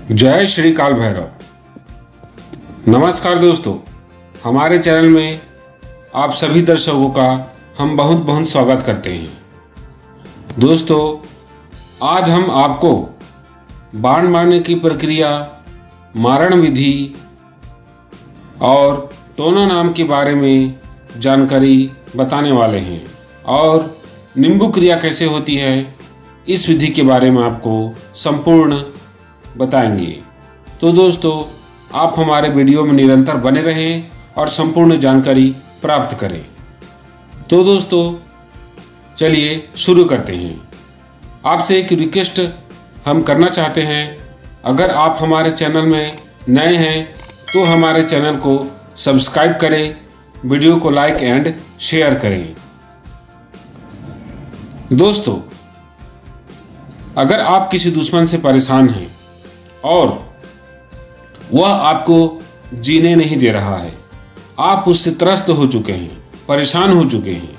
जय श्री काल भैरव। नमस्कार दोस्तों, हमारे चैनल में आप सभी दर्शकों का हम बहुत बहुत स्वागत करते हैं। दोस्तों, आज हम आपको बाण मारने की प्रक्रिया, मारण विधि और टोना नाम के बारे में जानकारी बताने वाले हैं और निंबू क्रिया कैसे होती है इस विधि के बारे में आपको संपूर्ण बताएंगे। तो दोस्तों, आप हमारे वीडियो में निरंतर बने रहें और संपूर्ण जानकारी प्राप्त करें। तो दोस्तों, चलिए शुरू करते हैं। आपसे एक रिक्वेस्ट हम करना चाहते हैं, अगर आप हमारे चैनल में नए हैं तो हमारे चैनल को सब्सक्राइब करें, वीडियो को लाइक एंड शेयर करें। दोस्तों, अगर आप किसी दुश्मन से परेशान हैं और वह आपको जीने नहीं दे रहा है, आप उससे त्रस्त हो चुके हैं, परेशान हो चुके हैं,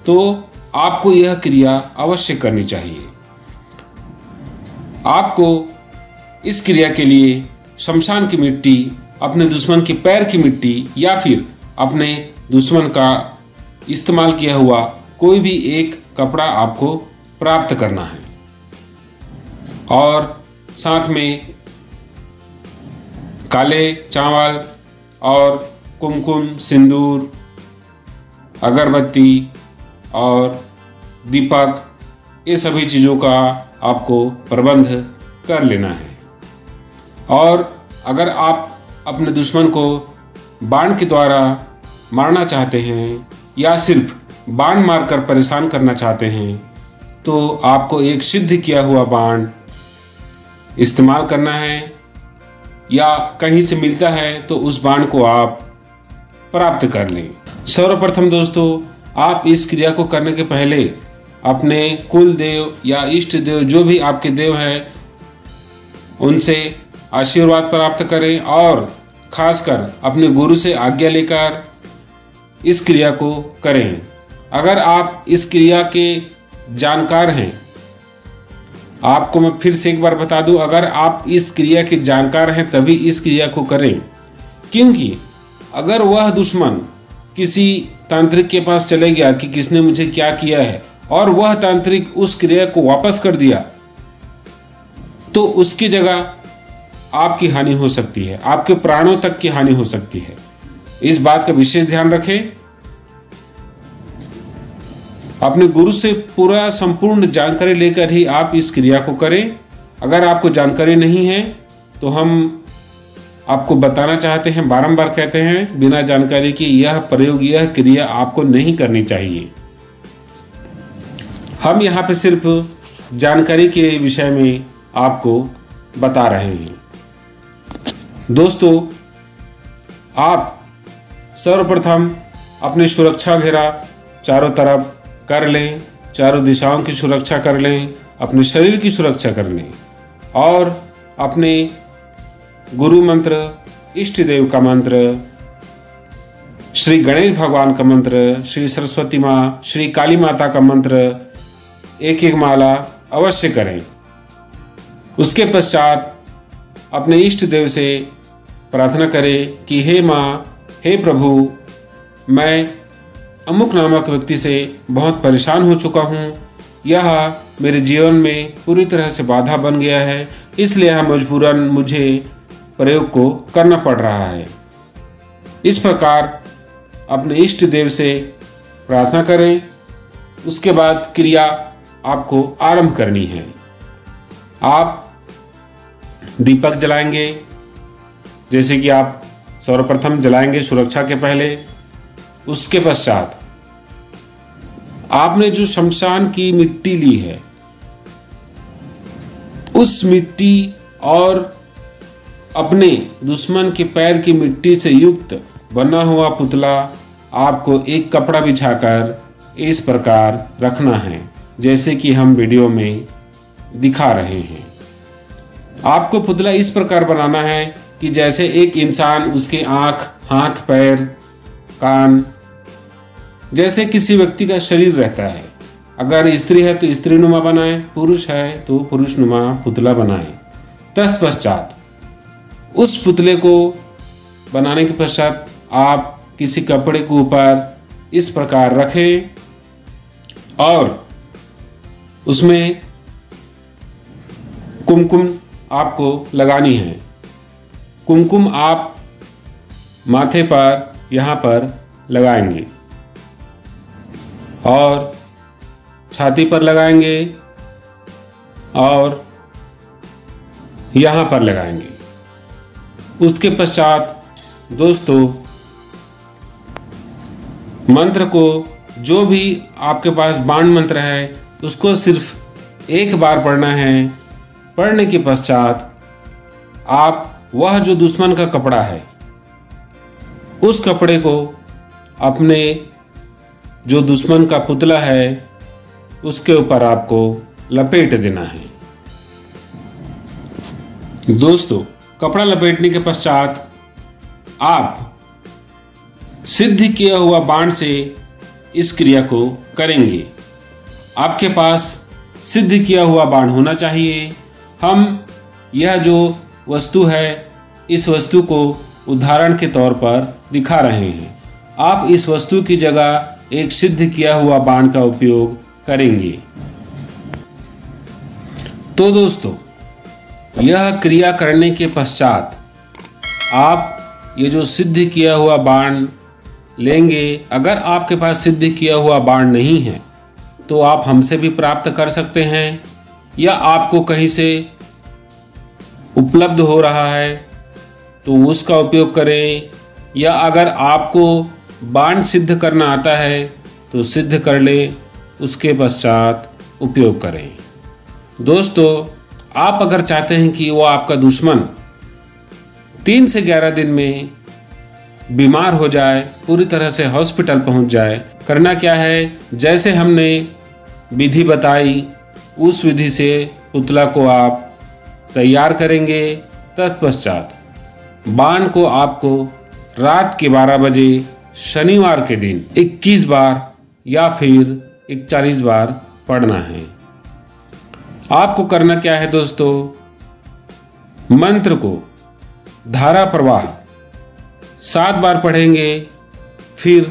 तो आपको यह क्रिया अवश्य करनी चाहिए। आपको इस क्रिया के लिए शमशान की मिट्टी, अपने दुश्मन के पैर की मिट्टी या फिर अपने दुश्मन का इस्तेमाल किया हुआ कोई भी एक कपड़ा आपको प्राप्त करना है और साथ में काले चावल और कुमकुम, सिंदूर, अगरबत्ती और दीपक, ये सभी चीज़ों का आपको प्रबंध कर लेना है। और अगर आप अपने दुश्मन को बाण के द्वारा मारना चाहते हैं या सिर्फ बाण मारकर परेशान करना चाहते हैं, तो आपको एक सिद्ध किया हुआ बाण इस्तेमाल करना है या कहीं से मिलता है तो उस बाण को आप प्राप्त कर लें। सर्वप्रथम दोस्तों, आप इस क्रिया को करने के पहले अपने कुल देव या इष्ट देव, जो भी आपके देव हैं, उनसे आशीर्वाद प्राप्त करें और खासकर अपने गुरु से आज्ञा लेकर इस क्रिया को करें। अगर आप इस क्रिया के जानकार हैं, आपको मैं फिर से एक बार बता दूं, अगर आप इस क्रिया के जानकार हैं तभी इस क्रिया को करें, क्योंकि अगर वह दुश्मन किसी तांत्रिक के पास चले गया कि किसने मुझे क्या किया है और वह तांत्रिक उस क्रिया को वापस कर दिया, तो उसकी जगह आपकी हानि हो सकती है, आपके प्राणों तक की हानि हो सकती है। इस बात का विशेष ध्यान रखें। अपने गुरु से पूरा संपूर्ण जानकारी लेकर ही आप इस क्रिया को करें। अगर आपको जानकारी नहीं है तो हम आपको बताना चाहते हैं, बारंबार कहते हैं, बिना जानकारी के यह प्रयोग, यह क्रिया आपको नहीं करनी चाहिए। हम यहाँ पे सिर्फ जानकारी के विषय में आपको बता रहे हैं। दोस्तों, आप सर्वप्रथम अपनी सुरक्षा घेरा चारों तरफ कर लें, चारों दिशाओं की सुरक्षा कर लें, अपने शरीर की सुरक्षा कर लें और अपने गुरु मंत्र, इष्ट देव का मंत्र, श्री गणेश भगवान का मंत्र, श्री सरस्वती माँ, श्री काली माता का मंत्र एक एक माला अवश्य करें। उसके पश्चात अपने इष्ट देव से प्रार्थना करें कि हे माँ, हे प्रभु, मैं अमुक नामक व्यक्ति से बहुत परेशान हो चुका हूँ, यह मेरे जीवन में पूरी तरह से बाधा बन गया है, इसलिए यह मजबूरन मुझे प्रयोग को करना पड़ रहा है। इस प्रकार अपने इष्ट देव से प्रार्थना करें। उसके बाद क्रिया आपको आरंभ करनी है। आप दीपक जलाएंगे, जैसे कि आप सर्वप्रथम जलाएंगे सुरक्षा के पहले। उसके पश्चात आपने जो शमशान की मिट्टी ली है, उस मिट्टी और अपने दुश्मन के पैर की मिट्टी से युक्त बना हुआ पुतला आपको एक कपड़ा बिछाकर इस प्रकार रखना है, जैसे कि हम वीडियो में दिखा रहे हैं। आपको पुतला इस प्रकार बनाना है कि जैसे एक इंसान, उसके आंख, हाथ, पैर, कान, जैसे किसी व्यक्ति का शरीर रहता है। अगर स्त्री है तो स्त्री नुमा बनाए, पुरुष है तो पुरुष नुमा पुतला बनाए। तत्पश्चात उस पुतले को बनाने के पश्चात आप किसी कपड़े के ऊपर इस प्रकार रखें और उसमें कुमकुम आपको लगानी है। कुमकुम आप माथे पर यहाँ पर लगाएंगे और छाती पर लगाएंगे और यहाँ पर लगाएंगे। उसके पश्चात दोस्तों मंत्र को, जो भी आपके पास बाण मंत्र है, उसको सिर्फ एक बार पढ़ना है। पढ़ने के पश्चात आप वह जो दुश्मन का कपड़ा है उस कपड़े को अपने जो दुश्मन का पुतला है उसके ऊपर आपको लपेट देना है। दोस्तों कपड़ा लपेटने के पश्चात आप सिद्ध किया हुआ बाण से इस क्रिया को करेंगे। आपके पास सिद्ध किया हुआ बाण होना चाहिए। हम यह जो वस्तु है इस वस्तु को उदाहरण के तौर पर दिखा रहे हैं। आप इस वस्तु की जगह एक सिद्ध किया हुआ बाण का उपयोग करेंगे। तो दोस्तों यह क्रिया करने के पश्चात आप ये जो सिद्ध किया हुआ बाण लेंगे। अगर आपके पास सिद्ध किया हुआ बाण नहीं है तो आप हमसे भी प्राप्त कर सकते हैं, या आपको कहीं से उपलब्ध हो रहा है तो उसका उपयोग करें, या अगर आपको बाण सिद्ध करना आता है तो सिद्ध कर लें, उसके पश्चात उपयोग करें। दोस्तों आप अगर चाहते हैं कि वो आपका दुश्मन 3 से 11 दिन में बीमार हो जाए, पूरी तरह से हॉस्पिटल पहुंच जाए, करना क्या है, जैसे हमने विधि बताई उस विधि से पुतला को आप तैयार करेंगे। तत्पश्चात बाण को आपको रात के 12 बजे शनिवार के दिन 21 बार या फिर 41 बार पढ़ना है। आपको करना क्या है दोस्तों, मंत्र को धारा प्रवाह 7 बार पढ़ेंगे, फिर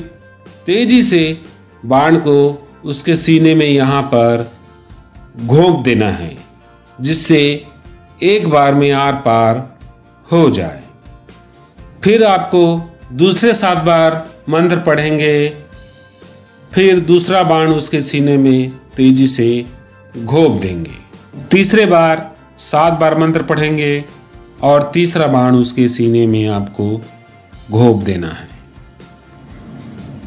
तेजी से बाण को उसके सीने में यहाँ पर घोंप देना है, जिससे एक बार में आर पार हो जाए। फिर आपको दूसरे 7 बार मंत्र पढ़ेंगे, फिर दूसरा बाण उसके सीने में तेजी से घोंप देंगे। तीसरे बार 7 बार मंत्र पढ़ेंगे और तीसरा बाण उसके सीने में आपको घोंप देना है।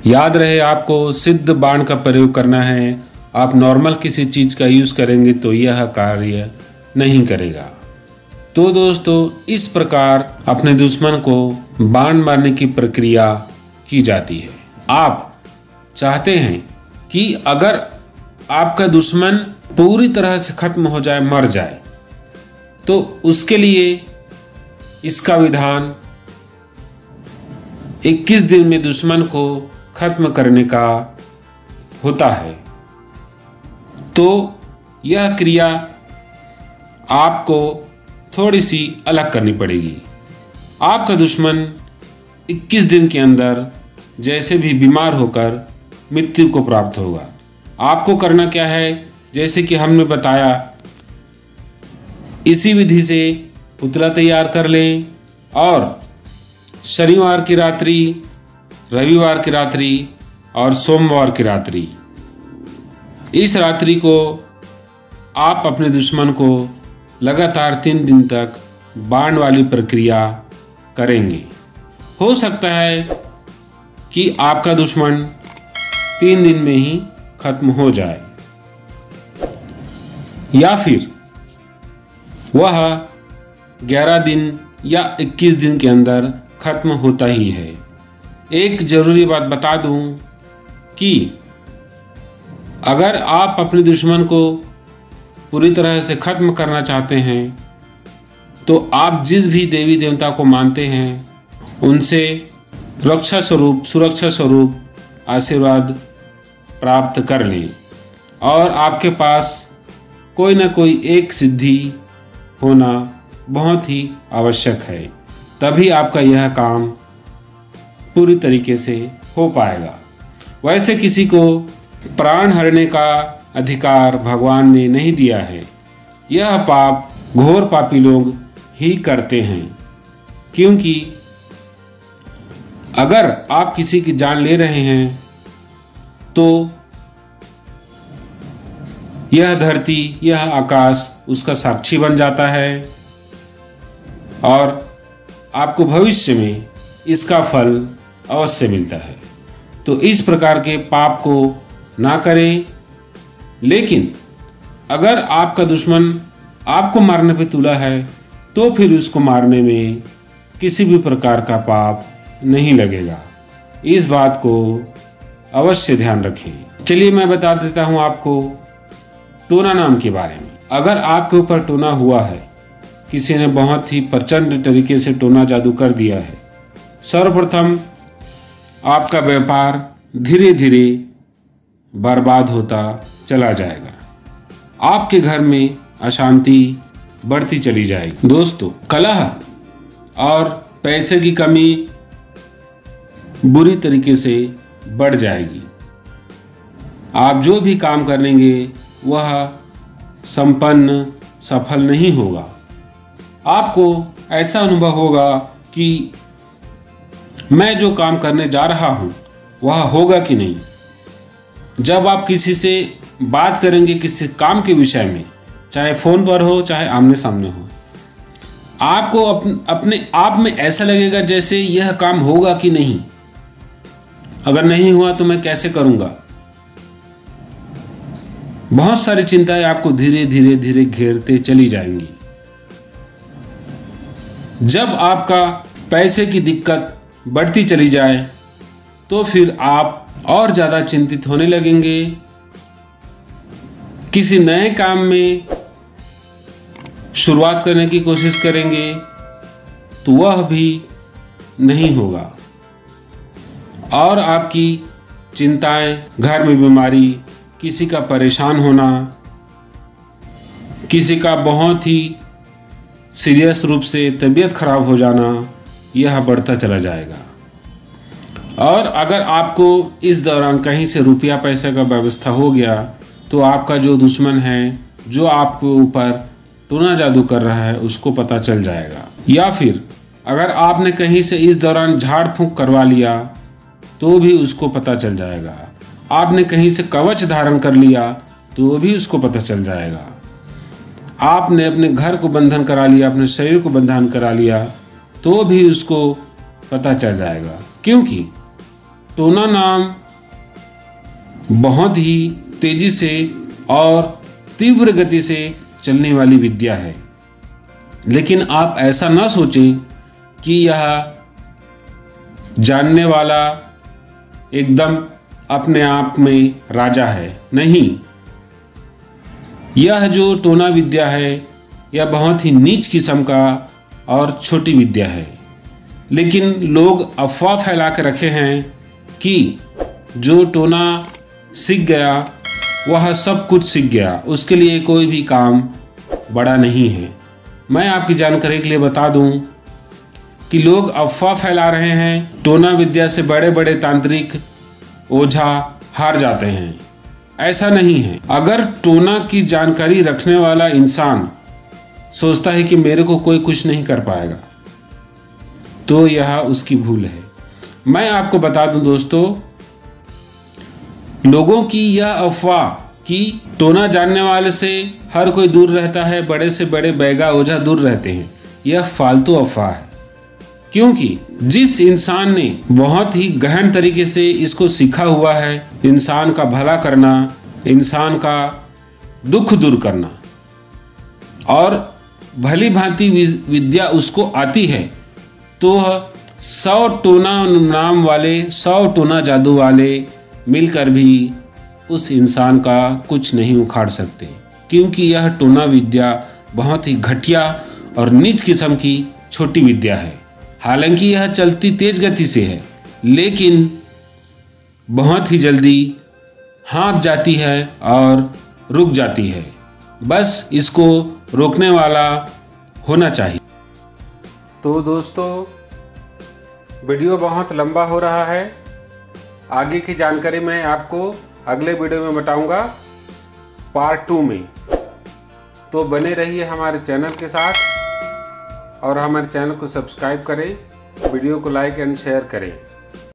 याद रहे आपको सिद्ध बाण का प्रयोग करना है। आप नॉर्मल किसी चीज का यूज करेंगे तो यह कार्य नहीं करेगा। तो दोस्तों इस प्रकार अपने दुश्मन को बाण मारने की प्रक्रिया की जाती है। आप चाहते हैं कि अगर आपका दुश्मन पूरी तरह से खत्म हो जाए, मर जाए, तो उसके लिए इसका विधान 21 दिन में दुश्मन को खत्म करने का होता है। तो यह क्रिया आपको थोड़ी सी अलग करनी पड़ेगी। आपका दुश्मन 21 दिन के अंदर जैसे भी बीमार होकर मृत्यु को प्राप्त होगा। आपको करना क्या है, जैसे कि हमने बताया, इसी विधि से पुतला तैयार कर लें और शनिवार की रात्रि, रविवार की रात्रि और सोमवार की रात्रि, इस रात्रि को आप अपने दुश्मन को लगातार 3 दिन तक बाण वाली प्रक्रिया करेंगे। हो सकता है कि आपका दुश्मन 3 दिन में ही खत्म हो जाए, या फिर वह 11 दिन या 21 दिन के अंदर खत्म होता ही है। एक जरूरी बात बता दूं कि अगर आप अपने दुश्मन को पूरी तरह से खत्म करना चाहते हैं तो आप जिस भी देवी देवता को मानते हैं उनसे रक्षा स्वरूप, सुरक्षा स्वरूप आशीर्वाद प्राप्त कर लें, और आपके पास कोई ना कोई एक सिद्धि होना बहुत ही आवश्यक है, तभी आपका यह काम पूरी तरीके से हो पाएगा। वैसे किसी को प्राण हरने का अधिकार भगवान ने नहीं दिया है। यह पाप घोर पापी लोग ही करते हैं, क्योंकि अगर आप किसी की जान ले रहे हैं तो यह धरती, यह आकाश उसका साक्षी बन जाता है और आपको भविष्य में इसका फल अवश्य मिलता है। तो इस प्रकार के पाप को ना करें। लेकिन अगर आपका दुश्मन आपको मारने पे तुला है तो फिर उसको मारने में किसी भी प्रकार का पाप नहीं लगेगा। इस बात को अवश्य ध्यान रखें। चलिए मैं बता देता हूं आपको टोना नाम के बारे में। अगर आपके ऊपर टोना हुआ है, किसी ने बहुत ही प्रचंड तरीके से टोना जादू कर दिया है, सर्वप्रथम आपका व्यापार धीरे धीरे बर्बाद होता चला जाएगा। आपके घर में अशांति बढ़ती चली जाएगी। दोस्तों, कलह और पैसे की कमी बुरी तरीके से बढ़ जाएगी। आप जो भी काम करेंगे वह संपन्न सफल नहीं होगा। आपको ऐसा अनुभव होगा कि मैं जो काम करने जा रहा हूं वह होगा कि नहीं। जब आप किसी से बात करेंगे किसी काम के विषय में, चाहे फोन पर हो चाहे आमने सामने हो, आपको अपने आप में ऐसा लगेगा जैसे यह काम होगा कि नहीं, अगर नहीं हुआ तो मैं कैसे करूंगा। बहुत सारी चिंताएं आपको धीरे धीरे धीरे घेरते चली जाएंगी। जब आपका पैसे की दिक्कत बढ़ती चली जाए तो फिर आप और ज्यादा चिंतित होने लगेंगे। किसी नए काम में शुरुआत करने की कोशिश करेंगे तो वह भी नहीं होगा और आपकी चिंताएं, घर में बीमारी, किसी का परेशान होना, किसी का बहुत ही सीरियस रूप से तबीयत खराब हो जाना, यह बढ़ता चला जाएगा। और अगर आपको इस दौरान कहीं से रुपया पैसे का व्यवस्था हो गया तो आपका जो दुश्मन है, जो आपके ऊपर टोना जादू कर रहा है, उसको पता चल जाएगा। या फिर अगर आपने कहीं से इस दौरान झाड़ फूंक करवा लिया तो भी उसको पता चल जाएगा। आपने कहीं से कवच धारण कर लिया तो भी उसको पता चल जाएगा। आपने अपने घर को बंधन करा लिया, अपने शरीर को बंधन करा लिया तो भी उसको पता चल जाएगा। क्योंकि टोना नाम बहुत ही तेजी से और तीव्र गति से चलने वाली विद्या है। लेकिन आप ऐसा ना सोचें कि यह जानने वाला एकदम अपने आप में राजा है। नहीं, यह जो टोना विद्या है यह बहुत ही नीच किस्म का और छोटी विद्या है। लेकिन लोग अफवाह फैला के रखे हैं कि जो टोना सीख गया वह सब कुछ सीख गया, उसके लिए कोई भी काम बड़ा नहीं है। मैं आपकी जानकारी के लिए बता दूं कि लोग अफवाह फैला रहे हैं टोना विद्या से बड़े बड़े तांत्रिक ओझा हार जाते हैं। ऐसा नहीं है। अगर टोना की जानकारी रखने वाला इंसान सोचता है कि मेरे को कोई कुछ नहीं कर पाएगा तो यह उसकी भूल है। मैं आपको बता दूं दोस्तों, लोगों की यह अफवाह कि टोना जानने वाले से हर कोई दूर रहता है, बड़े से बड़े बैगा ओझा दूर रहते हैं, यह फालतू अफवाह है। क्योंकि जिस इंसान ने बहुत ही गहन तरीके से इसको सीखा हुआ है, इंसान का भला करना, इंसान का दुख दूर करना, और भली भांति विद्या उसको आती है, तो 100 टोना नाम वाले, 100 टोना जादू वाले मिलकर भी उस इंसान का कुछ नहीं उखाड़ सकते। क्योंकि यह टोना विद्या बहुत ही घटिया और नीच किस्म की छोटी विद्या है। हालांकि यह चलती तेज गति से है, लेकिन बहुत ही जल्दी हाँफ जाती है और रुक जाती है। बस इसको रोकने वाला होना चाहिए। तो दोस्तों वीडियो बहुत लंबा हो रहा है, आगे की जानकारी मैं आपको अगले वीडियो में बताऊंगा पार्ट 2 में। तो बने रहिए हमारे चैनल के साथ और हमारे चैनल को सब्सक्राइब करें, वीडियो को लाइक एंड शेयर करें।